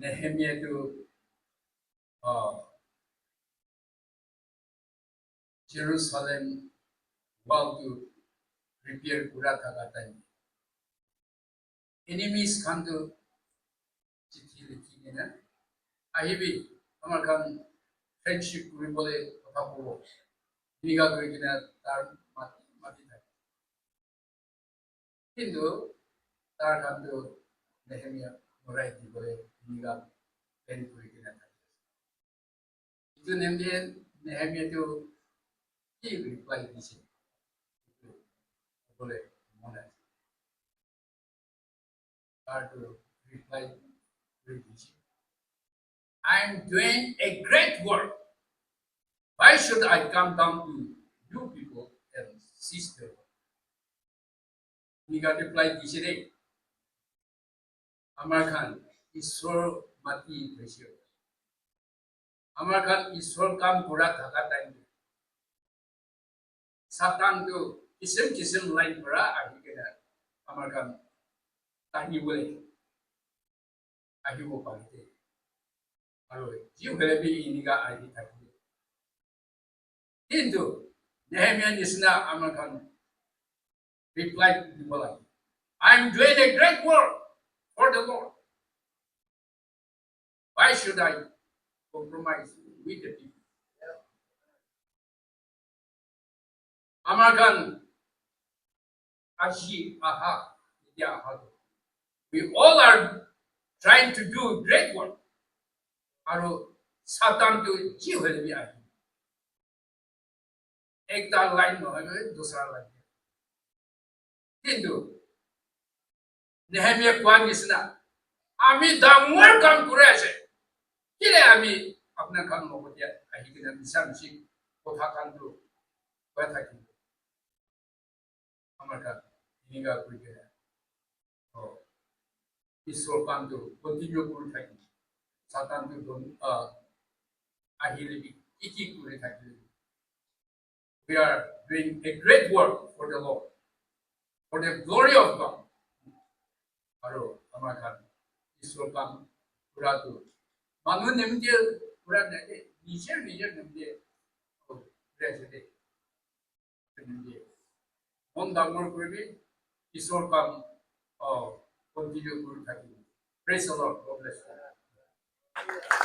Nehemiah to Jerusalem wall to repair kura thaka time enemies come to চিঠি লিখি কিনা আহিবি আমার কান ফ্রেন্ডশিপ করে বলে কথা বলবো নিগা করে কিনা তার মাটি মাটি থাকে কিন্তু তার কান তো নেহেমিয়া মরাই দি বলে নিগা প্ল্যান করে কিনা থাকে কিন্তু নেহেমিয়া তো কি রিপ্লাই দিছে বলে মনে আছে তার তো রিপ্লাই করে দিছে I am doing a great work. Why should I come down to you people and seize the work? Niga reply disire. Amar Khan, Ishwar mati hoise. Amar Khan, Ishwar kam pura thaka time. Satan to kisim line pura ahi kena. Amar Khan, tahi bole. Ahi bo parite. Aro, jiu helebi iniga ahi thaki. Hindu, Nehemiah Nisna Amar Khan replied to the Malay, I am doing a great work for the Lord. Why should I compromise with the people? Amar Khan, Ashi, Aha, we all are trying to do great work. Aro, Satan to jiu helebi ahi. एक line নহয় दूसरा line কিন্তু নেহেমিয়া কোৱা নিচিনা আমি ডাঙৰ কাম কৰি আছে কিলে আমি আপোনাৰ কাম নকৰিয়া আহি কিনে মিছামিছি কথা কামটো কৈ থাকিম আমাৰ কাম নিগা কৰি কিনে ঈশ্বৰ কামটো কন্টিনিউ কৰি থাকিম সাতানটো আহিলে কি কৰি থাকিম We are doing a great work for the Lord, for the glory of God. Aro, amar khan, Ishwar kam pura to. Manu nemde pura nade, nijer nemde, preside, nemde. Mon damor korbe, Ishwar kam, continue kuru thaki. Praise the Lord. God bless you.